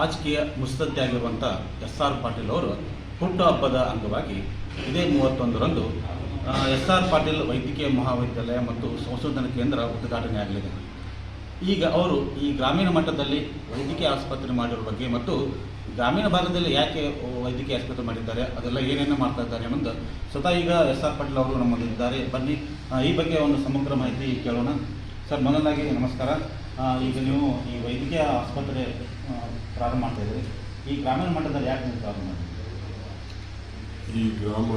ರಾಜಕೀಯ ಮುತ್ಸದ್ದಿಯಾಗಿರುವಂಥ SR ಪಾಟೀಲ್ ಅವರು ಹುಟ್ಟುಹಬ್ಬದ ಅಂಗವಾಗಿ ಇದೇ 31ರಂದು SR ಪಾಟೀಲ್ ವೈದ್ಯಕೀಯ ಮಹಾವಿದ್ಯಾಲಯ ಮತ್ತು ಸಂಶೋಧನಾ ಕೇಂದ್ರ ಉದ್ಘಾಟನೆ ಆಗಲಿದೆ. ಈಗ ಅವರು ಈ ಗ್ರಾಮೀಣ ಮಟ್ಟದಲ್ಲಿ ವೈದ್ಯಕೀಯ ಆಸ್ಪತ್ರೆ ಮಾಡಿರೋ ಬಗ್ಗೆ ಮತ್ತು ಗ್ರಾಮೀಣ ಭಾಗದಲ್ಲಿ ಯಾಕೆ ವೈದ್ಯಕೀಯ ಆಸ್ಪತ್ರೆ ಮಾಡಿದ್ದಾರೆ, ಅದೆಲ್ಲ ಏನೇನು ಮಾಡ್ತಾ ಇದ್ದಾರೆ ಅನ್ನೋದು ಸ್ವತಃ ಈಗ SR ಪಾಟೀಲ್ ಅವರು ನಮ್ಮಲ್ಲಿದ್ದಾರೆ. ಬನ್ನಿ ಈ ಬಗ್ಗೆ ಒಂದು ಸಮಗ್ರ ಮಾಹಿತಿ ಕೇಳೋಣ. ಸರ್, ಮೊದಲಾಗಿ ನಮಸ್ಕಾರ. ಈಗ ನೀವು ಈ ವೈದ್ಯಕೀಯ ಆಸ್ಪತ್ರೆ ಪ್ರಾರಂಭ ಮಾಡ್ತಾ ಇದ್ದೀರಿ, ಈ ಗ್ರಾಮೀಣ ಮಟ್ಟದಲ್ಲಿ ಯಾಕೆ ನೀವು ಪ್ರಾರಂಭ ಮಾಡಿದ್ದೀರಿ? ಈ ಗ್ರಾಮ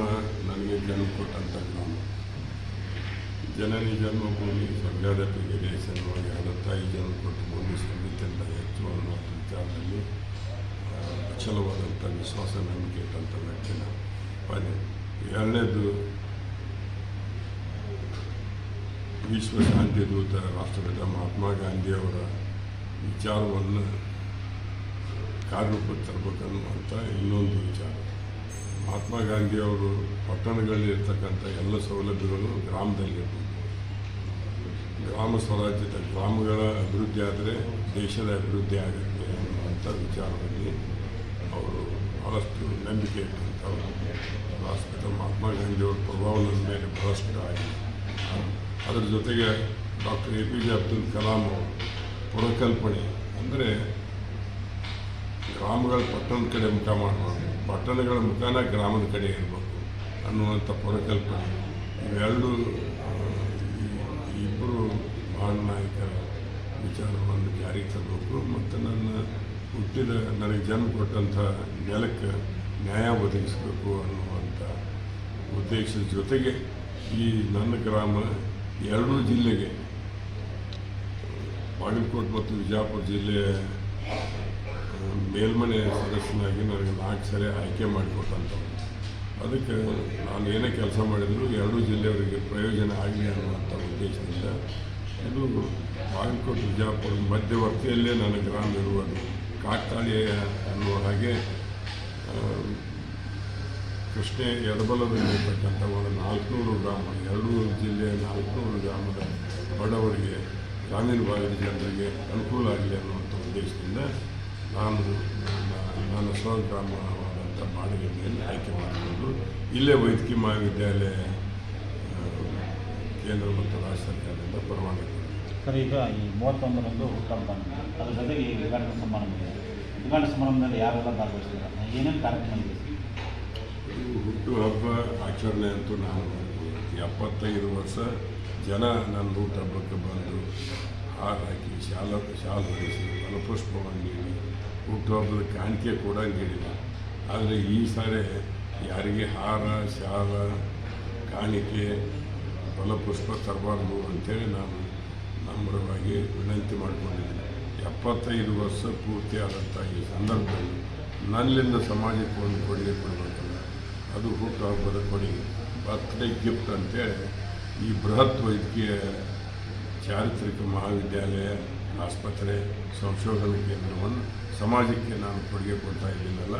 ನನಗೆ ಜನ್ಮ ಕೊಟ್ಟಂಥ ಗ್ರಾಮ. ಜನನಿ ಜನ್ಮಭೂಮಿ ಸ್ವರ್ಗದ ಪಿಗೇಶನವಾಗಿ ಹಡತ್ತಾಯಿ ಜನ್ಮ ಕೊಟ್ಟು ಭೂಮಿ ಸಂಗೀತಂತ ಹೆಚ್ಚು ಅನ್ನೋ ವಿಚಾರದಲ್ಲಿ ಅಚಲವಾದಂಥ ವಿಶ್ವಾಸ ನಂಬಿಕೆ ಇಟ್ಟಂಥ ವ್ಯಕ್ತಿನ ಬನ್ನಿ. ಎರಡನೇದು, ವಿಶ್ವ ಶಾಂತಿ ದೂತ ರಾಷ್ಟ್ರಪಿತ ಮಹಾತ್ಮ ಗಾಂಧಿಯವರ ವಿಚಾರವನ್ನು ಕಾರ್ಯರೂಪಕ್ಕೆ ತರಬೇಕನ್ನುವಂಥ ಇನ್ನೊಂದು ವಿಚಾರ. ಮಹಾತ್ಮ ಗಾಂಧಿಯವರು ಪಟ್ಟಣಗಳಲ್ಲಿರ್ತಕ್ಕಂಥ ಎಲ್ಲ ಸೌಲಭ್ಯಗಳು ಗ್ರಾಮದಲ್ಲಿರ್ಬೋದು. ಗ್ರಾಮ ಸ್ವರಾಜ್ಯದ ಗ್ರಾಮಗಳ ಅಭಿವೃದ್ಧಿ ಆದರೆ ದೇಶದ ಅಭಿವೃದ್ಧಿ ಆಗುತ್ತೆ ಅನ್ನುವಂಥ ವಿಚಾರದಲ್ಲಿ ಅವರು ಭಾಳಷ್ಟು ನಂಬಿಕೆ ಇಟ್ಟಂಥವ್ರು. ರಾಷ್ಟ್ರಪಿತ ಮಹಾತ್ಮ ಗಾಂಧಿಯವರ ಪ್ರಭಾವ ನನ್ನ ಮೇಲೆ ಬಹಳಷ್ಟು ಆಗಿದೆ. ಅದರ ಜೊತೆಗೆ ಡಾಕ್ಟರ್ APJ ಅಬ್ದುಲ್ ಕಲಾಂ ಪುರಕಲ್ಪನೆ ಅಂದರೆ ಗ್ರಾಮಗಳ ಪಟ್ಟಣದ ಕಡೆ ಮುಖ ಮಾಡಬಾರ್ದು, ಪಟ್ಟಣಗಳ ಮುಖಾನ ಗ್ರಾಮದ ಕಡೆ ಇರಬೇಕು ಅನ್ನುವಂಥ ಪುರಕಲ್ಪನೆ. ಇವೆರಡು ಇಬ್ಬರು ಮಹಾನ್ ನಾಯಕರ ವಿಚಾರವನ್ನು ಜಾರಿಗೆ ತರಬೇಕು ಮತ್ತು ನನಗೆ ಜನ್ಮ ಕೊಟ್ಟಂಥ ನೆಲಕ್ಕೆ ನ್ಯಾಯ ಒದಗಿಸಬೇಕು ಅನ್ನುವಂಥ ಉದ್ದೇಶದ ಜೊತೆಗೆ ಈ ನನ್ನ ಗ್ರಾಮ ಎರಡೂ ಜಿಲ್ಲೆಗೆ, ಬಾಗಲಕೋಟೆ ಮತ್ತು ವಿಜಯಪುರ ಜಿಲ್ಲೆಯ ಮೇಲ್ಮನೆ ಸದಸ್ಯನಾಗಿ ನನಗೆ 4 ಸರಿ ಆಯ್ಕೆ ಮಾಡಿಕೊಟ್ಟಂಥವ್ರು. ಅದಕ್ಕೆ ನಾನು ಏನೇ ಕೆಲಸ ಮಾಡಿದರೂ ಎರಡೂ ಜಿಲ್ಲೆಯವರಿಗೆ ಪ್ರಯೋಜನ ಆಗಲಿ ಅನ್ನುವಂಥ ಉದ್ದೇಶದಿಂದ ಇದು ಬಾಗಲಕೋಟೆ ವಿಜಯಪುರ ಮಧ್ಯವರ್ತಿಯಲ್ಲೇ ನನ್ನ ಗ್ರಾಮ ಇರುವುದು. ಕಾಕ್ತಾಳಿ ಅನ್ನುವ ಹಾಗೆ ಕೃಷ್ಣೆ ಎಡಬಲದಲ್ಲಿರ್ತಕ್ಕಂಥ ಒಂದು 400 ಗ್ರಾಮ, ಎರಡೂ ಜಿಲ್ಲೆಯ 400 ಗ್ರಾಮದ ಬಡವರಿಗೆ, ಗ್ರಾಮೀಣ ಭಾಗದ ಜನರಿಗೆ ಅನುಕೂಲ ಆಗಲಿ ಅನ್ನುವಂಥ ಉದ್ದೇಶದಿಂದ ನಾನು ಸ್ವಗ್ರಾಮವಾದಂಥ ಬಾಡಿಗೆ ಮೇಲೆ ಆಯ್ಕೆ ಮಾಡಿಕೊಂಡು ಇಲ್ಲೇ ವೈದ್ಯಕೀಯ ಮಹಾವಿದ್ಯಾಲಯ ಕೇಂದ್ರ ಮತ್ತು ರಾಜ್ಯ ಸರ್ಕಾರದಿಂದ ಪರವಾನಗಿ. ಸರ್, ಈಗ ಈ 31ರಂದು ಹುಟ್ಟುಹಬ್ಬ, ಅದ್ರ ಜೊತೆಗೆ ಈ ಉದ್ಘಾಟನಾ ಸಮಾರಂಭ ಇದೆ. ಉದ್ಘಾಟನಾ ಸಮಾರಂಭದಲ್ಲಿ ಯಾರೆಲ್ಲ ಭಾಗವಹಿಸ್ತಾರೆ, ಏನೇನು ಕಾರ್ಯಕ್ರಮ ಇದೆ? ಹುಟ್ಟುಹಬ್ಬ ಆಚರಣೆ ಅಂತೂ ನಾನು 75 ವರ್ಷ ಜನ ನನ್ನ ಹುಟ್ಟುಹಬ್ಬಕ್ಕೆ ಬಂದು ಹಾರ ಹಾಕಿ ಶಾಲು ಹೊರಿಸಿ ಫಲಪುಷ್ಪವನ್ನು ನೀಡಿ ಹುಟ್ಟುಹಬ್ಬದ ಕಾಣಿಕೆ ಕೂಡ ನೀಡಿಲ್ಲ. ಆದರೆ ಈ ಸಾರಿ ಯಾರಿಗೆ ಹಾರ, ಶಾಲ, ಕಾಣಿಕೆ, ಫಲಪುಷ್ಪ ತರಬಾರ್ದು ಅಂಥೇಳಿ ನಾನು ನಮ್ರವಾಗಿ ವಿನಂತಿ ಮಾಡಿಕೊಂಡಿದ್ದೀನಿ. 75 ವರ್ಷ ಪೂರ್ತಿ ಆದಂಥ ಈ ಸಂದರ್ಭದಲ್ಲಿ ನನ್ನಿಂದ ಸಮಾಜಕ್ಕೆ ಒಂದು ಕೊಡುಗೆ ಕೊಡಬೇಕಲ್ಲ, ಅದು ಹುಟ್ಟುಹಬ್ಬದ ಕೊಡುಗೆ, ಬರ್ತ್ಡೇ ಗಿಫ್ಟ್ ಅಂತೇಳಿ ಈ ಬೃಹತ್ ವೈದ್ಯಕೀಯ ಚಾರಿತ್ರಿಕ ಮಹಾವಿದ್ಯಾಲಯ, ಆಸ್ಪತ್ರೆ, ಸಂಶೋಧನಾ ಕೇಂದ್ರವನ್ನು ಸಮಾಜಕ್ಕೆ ನಾನು ಕೊಡುಗೆ ಕೊಡ್ತಾ ಇದ್ದೀನಲ್ಲ,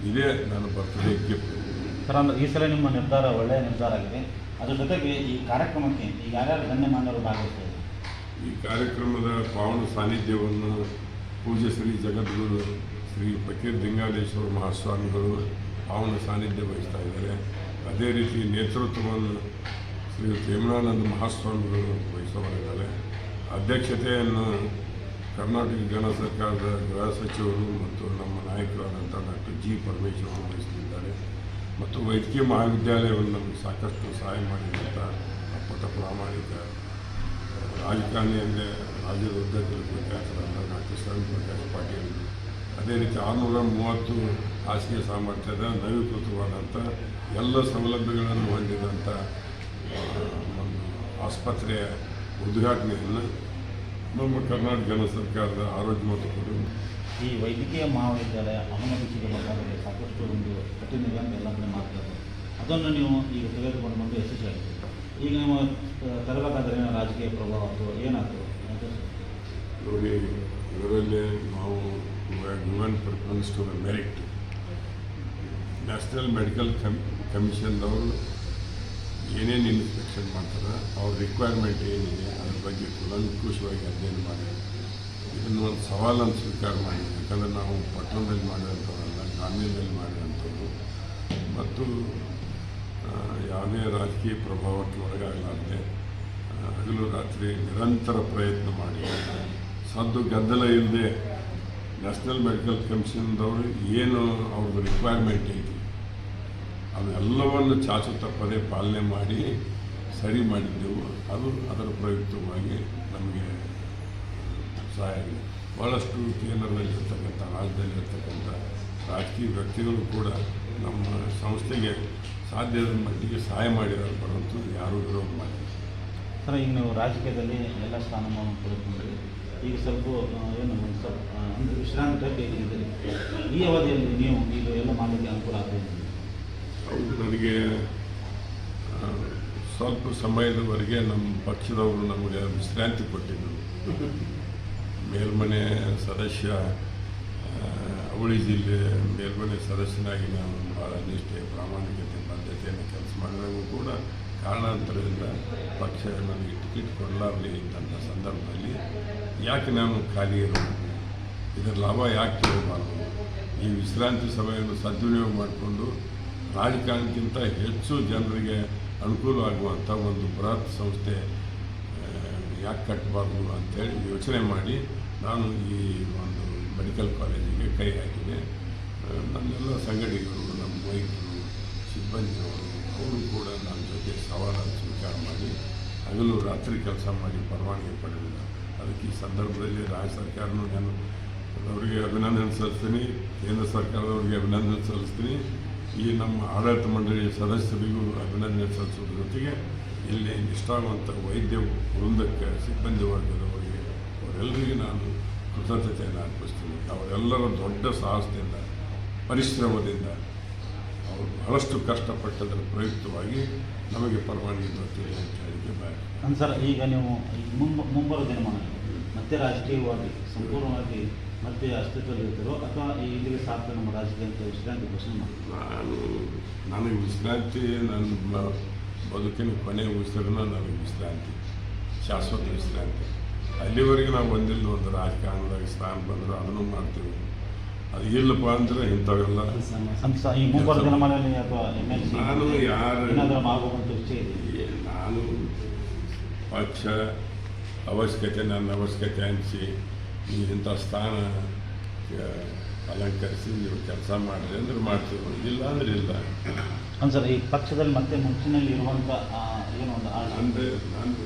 ಇದೇ ನನ್ನ ಬರ್ತ್ಡೇ ಗಿಫ್ಟ್. ಸರ್, ಅಂದರೆ ಈ ಸಲ ನಿಮ್ಮ ನಿರ್ಧಾರ ಒಳ್ಳೆಯ ನಿರ್ಧಾರ ಆಗಿದೆ. ಅದ್ರ ಜೊತೆಗೆ ಈ ಕಾರ್ಯಕ್ರಮಕ್ಕೆ ಈಗ ಯಾರ್ಯಾರು ಗಣ್ಯಮಾನ್ಯರು ಭಾಗವಹಿಸ್ತಾರೆ? ಈ ಕಾರ್ಯಕ್ರಮದ ಪಾವನ ಸಾನ್ನಿಧ್ಯವನ್ನು ಪೂಜ್ಯ ಶ್ರೀ ಜಗದ್ಗುರು ಶ್ರೀ ಫಕೀರ್ ದಿಂಗಾಲೇಶ್ವರ ಮಹಾಸ್ವಾಮಿಗಳು ಪಾವನ ಸಾನ್ನಿಧ್ಯ ವಹಿಸ್ತಾ ಇದ್ದಾರೆ. ಅದೇ ರೀತಿ ನೇತೃತ್ವವನ್ನು ಶ್ರೀ ಹೇಮನಾನಂದ ಮಹಾಸ್ವಾಮಿಗಳು ವಹಿಸೋರಿದ್ದಾರೆ. ಅಧ್ಯಕ್ಷತೆಯನ್ನು ಕರ್ನಾಟಕ ಗಣ ಸರ್ಕಾರದ ಗೃಹ ಸಚಿವರು ಮತ್ತು ನಮ್ಮ ನಾಯಕರಾದಂಥ ಡಾಕ್ಟರ್ G. ಪರಮೇಶ್ವರ್ ವಹಿಸಲಿದ್ದಾರೆ. ಮತ್ತು ವೈದ್ಯಕೀಯ ಮಹಾವಿದ್ಯಾಲಯವನ್ನು ನಮಗೆ ಸಾಕಷ್ಟು ಸಹಾಯ ಮಾಡಿದಂಥ ಅಪ್ಪಟ ಪ್ರಾಮಾಣಿಕ ರಾಜಕಾರಣಿ ಅಂದರೆ ರಾಜ್ಯದ ಉದ್ದಕ್ಕೂ ವಿದ್ಯಾರ್ಥಿಗಳಾದ ಡಾಕ್ಟರ್ ಶರಣ್ ಪ್ರಕಾಶ್ ಪಾಟೀಲ್, ಅದೇ ರೀತಿ 630 ಹಾಸಿಗೆ ಸಾಮರ್ಥ್ಯದ ನವೀಕೃತವಾದಂಥ ಎಲ್ಲ ಸೌಲಭ್ಯಗಳನ್ನು ಹೊಂದಿದಂಥ ಒಂದು ಆಸ್ಪತ್ರೆಯ ಉದ್ಘಾಟನೆಯನ್ನು ನಮ್ಮ ಕರ್ನಾಟಕ ಗಣ ಸರ್ಕಾರದ ಆರೋಗ್ಯ ಮತ್ತು ಕುಟುಂಬ ಈ ವೈದ್ಯಕೀಯ ಮಹಾವಿದ್ಯಾಲಯ ಅನುಮತಿ ಸಿಗಬೇಕಾದರೆ ಸಾಕಷ್ಟು ಒಂದು ಕಠಿಣ ಎಲ್ಲ ಕಡೆ ಮಾಡ್ತಾರೆ. ಅದನ್ನು ನೀವು ಈಗ ತೆಗೆದುಕೊಂಡು ಬಂದು ಯಶಸ್ವಿಯಾಗಿದೆ. ಈಗ ನೀವು ತರಬೇಕಾದ್ರೆ ರಾಜಕೀಯ ಪ್ರಭಾವ ಅಥವಾ ಏನಾದರೂ ನೋಡಿ, ಇದರಲ್ಲಿ ನಾವು given preference to the merit. National medical ಕಮಿಷನ್ದವರು ಏನೇನು ಇನ್ಸ್ಪೆಕ್ಷನ್ ಮಾಡ್ತಾರೆ, ಅವ್ರ ರಿಕ್ವೈರ್ಮೆಂಟ್ ಏನಿದೆ ಅದ್ರ ಬಗ್ಗೆ ಕೂಲಂಕುಷವಾಗಿ ಅಧ್ಯಯನ ಮಾಡಿ ಇನ್ನು ಒಂದು ಸವಾಲನ್ನು ಸ್ವೀಕಾರ ಮಾಡಿ, ಯಾಕಂದರೆ ನಾವು ಪಟ್ಟಣದಲ್ಲಿ ಮಾಡಿರೋಂಥವಲ್ಲ, ಗ್ರಾಮೀಣದಲ್ಲಿ ಮಾಡಿರೋಂಥವ್ರು ಮತ್ತು ಯಾವುದೇ ರಾಜಕೀಯ ಪ್ರಭಾವಕ್ಕೆ ಒಳಗಾಗಲಾರದೆ ಹಗಲು ರಾತ್ರಿ ನಿರಂತರ ಪ್ರಯತ್ನ ಮಾಡಿ ಸದ್ದು ಗದ್ದಲ ಇಲ್ಲದೆ ನ್ಯಾಷನಲ್ ಮೆಡಿಕಲ್ ಕಮಿಷನ್ದವರು ಏನು ಅವ್ರದ್ದು ರಿಕ್ವೈರ್ಮೆಂಟ್ ಐತಿ ಅವೆಲ್ಲವನ್ನು ಚಾಚು ತಪ್ಪದೆ ಪಾಲನೆ ಮಾಡಿ ಸರಿ ಮಾಡಿದ್ದೆವು. ಅದು ಅದರ ಪ್ರಯುಕ್ತವಾಗಿ ನಮಗೆ ಸಹಾಯ ಆಗಿದೆ. ಭಾಳಷ್ಟು ಕೇಂದ್ರದಲ್ಲಿರ್ತಕ್ಕಂಥ ರಾಜ್ಯದಲ್ಲಿರ್ತಕ್ಕಂಥ ರಾಜಕೀಯ ವ್ಯಕ್ತಿಗಳು ಕೂಡ ನಮ್ಮ ಸಂಸ್ಥೆಗೆ ಸಾಧ್ಯದ ಮಟ್ಟಿಗೆ ಸಹಾಯ ಮಾಡಿದ್ದಾರೆ, ಬರೋಂತೂ ಯಾರೂ ವಿರೋಧ ಮಾಡಿಲ್ಲ. ಸರ್, ಈಗ ನೀವು ರಾಜಕೀಯದಲ್ಲಿ ಎಲ್ಲ ಸ್ಥಾನಮಾನ ಪಡೆದುಕೊಂಡ್ರಿ, ಈಗ ಸ್ವಲ್ಪ ಏನು ಒಂದು ಸ್ವಲ್ಪ ಅಂದರೆ ವಿಶ್ರಾಂತಿ ಟೈಪ್ ಇದ್ದೀರಿ. ಈ ಅವಧಿಯಲ್ಲಿ ನೀವು ಈಗ ಎಲ್ಲ ಮಾಡಲಿಕ್ಕೆ ಅನುಕೂಲ ಆಗ್ತದೆ? ಹೌದು, ನನಗೆ ಸ್ವಲ್ಪ ಸಮಯದವರೆಗೆ ನಮ್ಮ ಪಕ್ಷದವರು ನಮಗೆ ವಿಶ್ರಾಂತಿ ಕೊಟ್ಟಿದ್ದರು. ಮೇಲ್ಮನೆ ಸದಸ್ಯ, ಅವಳಿ ಜಿಲ್ಲೆ ಮೇಲ್ಮನೆ ಸದಸ್ಯನಾಗಿ ನಾನು ಭಾಳ ನಿಷ್ಠೆ, ಪ್ರಾಮಾಣಿಕತೆ, ಬದ್ಧತೆಯನ್ನು ಕೆಲಸ ಮಾಡಿದಾಗೂ ಕೂಡ ಕಾರಣಾಂತರದಿಂದ ಪಕ್ಷ ನನಗೆ ಟಿಕೆಟ್ ಕೊಡಲಾರಲಿ ಇದ್ದಂಥ ಸಂದರ್ಭದಲ್ಲಿ ಯಾಕೆ ನಾನು ಖಾಲಿ ಇರಬೇಕು, ಇದರ ಲಾಭ ಯಾಕೆ ತಗೋಬಾರ್ದು, ಈ ವಿಶ್ರಾಂತಿ ಸಮಯವನ್ನು ಸದ್ವಿನಿಯೋಗ ಮಾಡಿಕೊಂಡು ರಾಜಕಾರಣಕ್ಕಿಂತ ಹೆಚ್ಚು ಜನರಿಗೆ ಅನುಕೂಲ ಆಗುವಂಥ ಒಂದು ಬೃಹತ್ ಸಂಸ್ಥೆ ಯಾಕೆ ಕಟ್ಟಬಾರ್ದು ಅಂಥೇಳಿ ಯೋಚನೆ ಮಾಡಿ ನಾನು ಈ ಒಂದು ಮೆಡಿಕಲ್ ಕಾಲೇಜಿಗೆ ಕೈ ಹಾಕಿದೆ. ನನ್ನೆಲ್ಲ ಸಂಘಟಕರು, ನಮ್ಮ ವೈದ್ಯರು, ಸಿಬ್ಬಂದಿಯವರು ಅವರು ಕೂಡ ನನ್ನ ಜೊತೆ ಸವಾಲನ್ನು ಸ್ವೀಕಾರ ಮಾಡಿ ಹಗಲು ರಾತ್ರಿ ಕೆಲಸ ಮಾಡಿ ಪರವಾನಗಿ ಪಡೆದಿಲ್ಲ. ಅದಕ್ಕೆ ಈ ಸಂದರ್ಭದಲ್ಲಿ ರಾಜ್ಯ ಸರ್ಕಾರನೂ ನಾನು ಅವರಿಗೆ ಅಭಿನಂದನೆ ಸಲ್ಲಿಸ್ತೀನಿ, ಕೇಂದ್ರ ಸರ್ಕಾರದವರಿಗೆ ಅಭಿನಂದನೆ ಸಲ್ಲಿಸ್ತೀನಿ, ಈ ನಮ್ಮ ಆಡಳಿತ ಮಂಡಳಿಯ ಸದಸ್ಯರಿಗೂ ಅಭಿನಂದನೆ ಸಲ್ಲಿಸೋದ್ರ ಜೊತೆಗೆ ಇಲ್ಲಿ ನಿಷ್ಠಾವಂತ ವೈದ್ಯ ವೃಂದಕ್ಕೆ, ಸಿಬ್ಬಂದಿ ವರ್ಗದವರಿಗೆ, ಅವರೆಲ್ಲರಿಗೂ ನಾನು ಕೃತಜ್ಞತೆಯನ್ನು ಅರ್ಪಿಸ್ತೀನಿ. ಅವರೆಲ್ಲರ ದೊಡ್ಡ ಸಾಹಸದಿಂದ, ಪರಿಶ್ರಮದಿಂದ ಅವರು ಬಹಳಷ್ಟು ಕಷ್ಟಪಟ್ಟದರ ಪ್ರಯುಕ್ತವಾಗಿ ನಮಗೆ ಪರವಾನಗಿ ಬರ್ತಿದೆ ಅಂತ ಹೇಳಿಕೆ ಬಾಯಿ. ಸರ್, ಈಗ ನೀವು ಮುಂಬರುವ ದಿನಮಾನ ಮತ್ತೆ ರಾಜಕೀಯವಾಗಿ ಸಂಪೂರ್ಣವಾಗಿ ಮತ್ತೆ ಅಸ್ತಿತ್ವದಲ್ಲಿರ್ತಾರೋ ಅಥವಾ ಇಲ್ಲಿಗೆ ಸಾಕು ನಮ್ಮ ರಾಜಕೀಯ ಅಂತ ವಿಶ್ರಾಂತಿ ಘೋಷಣೆ ಮಾಡಿ? ನನಗೆ ವಿಶ್ರಾಂತಿ, ನನ್ನ ಬದುಕಿನ ಕೊನೆಯ ಉಸಿರನ್ನ ನನಗೆ ವಿಶ್ರಾಂತಿ, ಶಾಶ್ವತ ವಿಶ್ರಾಂತಿ. ಅಲ್ಲಿವರೆಗೆ ನಾವು ಒಂದಿಲ್ಲ ಒಂದು ರಾಜಕಾರಣದಾಗ ಸ್ಥಾನ ಬಂದರೆ ಅದನ್ನು ಮಾಡ್ತೀವಿ. ಅದು ಇಲ್ಲಪ್ಪ ಅಂದರೆ ಇಂಥವೆಲ್ಲ ಈ ಮುಂಬರುವ ದಿನಮಾನದಲ್ಲಿ ಅಥವಾ ನಾನು ಯಾರು ಆಗುವಂಥ ವಿಷಯ ಇದೆ. ನಾನು ಪಕ್ಷ ಅವಶ್ಯಕತೆ, ನನ್ನ ಅವಶ್ಯಕತೆ ಅನಿಸಿ ಇಂಥ ಸ್ಥಾನ ಅಲಂಕರಿಸಿ ನೀವು ಕೆಲಸ ಮಾಡಿರಿ ಅಂದರೆ ಮಾಡ್ತೀವಿ, ಇಲ್ಲ ಅಂದರೆ ಇಲ್ಲ. ಸರ್, ಈ ಪಕ್ಷದಲ್ಲಿ ಮತ್ತೆ ಮುಂಚಿನಲ್ಲಿ ಇರುವಂಥ ಏನೋ ಒಂದು ಅಂದರೆ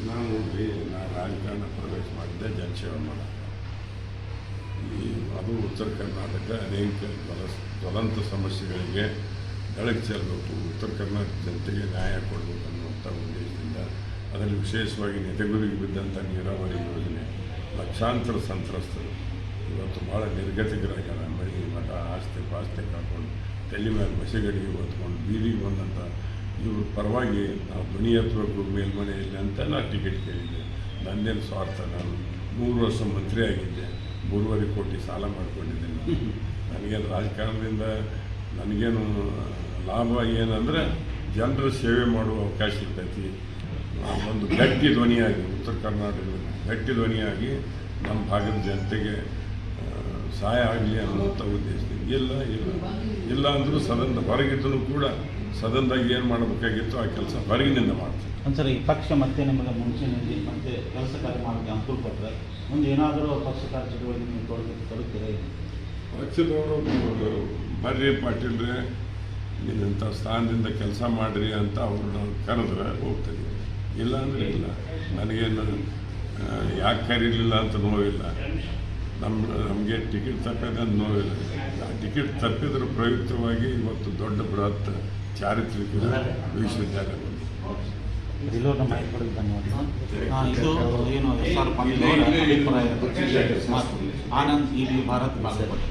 ನಾನು ರಾಜಕಾರಣ ಪ್ರವೇಶ ಮಾಡಿದ್ದೆ ಜನಸೇವೆ ಮಾಡ. ಅದು ಉತ್ತರ ಕರ್ನಾಟಕ ಅನೇಕ ಜ್ವಲಂತ ಸಮಸ್ಯೆಗಳಿಗೆ ಬೆಳಕು ಚೆಲ್ಲಬೇಕು, ಉತ್ತರ ಕರ್ನಾಟಕ ಜನತೆಗೆ ನ್ಯಾಯ ಕೊಡಬೇಕು ಅನ್ನುವಂಥ ಉದ್ದೇಶದಿಂದ ಅದರಲ್ಲಿ ವಿಶೇಷವಾಗಿ ನೆತೆಗುರಿಗೆ ಬಿದ್ದಂಥ ನೀರಾವರಿ ಯೋಜನೆ, ಲಕ್ಷಾಂತರ ಸಂತ್ರಸ್ತರು ಇವತ್ತು ಭಾಳ ನಿರ್ಗತಿಕರಾಗ್ಯಾರ. ಮಳೆ, ಮಠ, ಆಸ್ತಿ ಪಾಸ್ತಿ ಕಾಕೊಂಡು ತಲೆ ಮೇಲೆ ಮಸೆಗಡಿಗೆ ಹೊತ್ಕೊಂಡು ಬೀದಿಗೆ ಬಂದಂಥ ಇವ್ರ ಪರವಾಗಿ ನಾವು ಧ್ವನಿ ಎತ್ತಬೇಕು ಮೇಲ್ಮನೆಯಲ್ಲಿ ಅಂತ ನಾನು ಟಿಕೆಟ್ ಕೇಳಿದ್ದೆ. ನನ್ನೇನು ಸ್ವಾರ್ಥ, ನಾನು 3 ವರ್ಷ ಮಂತ್ರಿ ಆಗಿದ್ದೆ, 3.5 ಕೋಟಿ ಸಾಲ ಮಾಡಿಕೊಂಡಿದ್ದೇನೆ. ನನಗೇನು ರಾಜಕಾರಣದಿಂದ ನನಗೇನು ಲಾಭ ಏನಂದರೆ ಜನರ ಸೇವೆ ಮಾಡುವ ಅವಕಾಶ ಇರ್ತೈತಿ. ಒಂದು ಗಟ್ಟಿ ಧ್ವನಿಯಾಗಿ, ಉತ್ತರ ಕರ್ನಾಟಕದ ಗಟ್ಟಿ ಧ್ವನಿಯಾಗಿ ನಮ್ಮ ಭಾಗದ ಜನತೆಗೆ ಸಹಾಯ ಆಗಲಿ ಅನ್ನುವಂಥ ಉದ್ದೇಶದಿಂದ ಇಲ್ಲ ಅಂದರೂ ಸದನದ ಹೊರಗಿದ್ದೂ ಕೂಡ ಸದನದಾಗ ಏನು ಮಾಡಬೇಕಾಗಿತ್ತು ಆ ಕೆಲಸ ಹೊರಗಿನಿಂದ ಮಾಡ್ತೀವಿ. ಸರ್, ಈ ಪಕ್ಷ ಮತ್ತೆ ನಿಮಗೆ ಮುಂಚಿನಲ್ಲಿ ಮತ್ತೆ ಕೆಲಸ ಕಾರ್ಯ ಮಾಡೋಕ್ಕೆ ಅನುಕೂಲ ಕೊಟ್ಟರೆ ಮುಂದೆ ಏನಾದರೂ ಪಕ್ಷ ಕಾರ್ಯ ಚಟುವಟಿಕೆ ನೀವು ತೊಡಗ್ತೀರಾ? ಪಕ್ಷದವರು ಬರ್ರಿ ಪಾಟೀಲ್ರೆ, ನೀವಂಥ ಸ್ಥಾನದಿಂದ ಕೆಲಸ ಮಾಡಿರಿ ಅಂತ ಅವರು ನಾವು ಕರೆದ್ರೆ ಹೋಗ್ತೀನಿ, ಇಲ್ಲ ಅಂದರೆ ಇಲ್ಲ. ನನಗೇನು ಯಾಕೆ ಕರೀಲಿಲ್ಲ ಅಂತ ನೋವಿಲ್ಲ, ನಮಗೆ ಟಿಕೆಟ್ ತಪ್ಪಿದೆ ಅಂತ ನೋವಿಲ್ಲ. ಆ ಟಿಕೆಟ್ ತಪ್ಪಿದ್ರ ಪ್ರಯುಕ್ತವಾಗಿ ಇವತ್ತು ದೊಡ್ಡ ಬೃಹತ್ ಚಾರಿತ್ರಿಕ ವಿಶ್ವವಿದ್ಯಾಲಯ ಬಂದಿದೆ. ಇದು ಏನು SR ಪಾಟೀಲ್ ಅವರ ಅಭಿಪ್ರಾಯ. ಆನಂದ್, ಇಡೀ ಭಾರತ್ ಬಾಗಲಕೋಟೆ.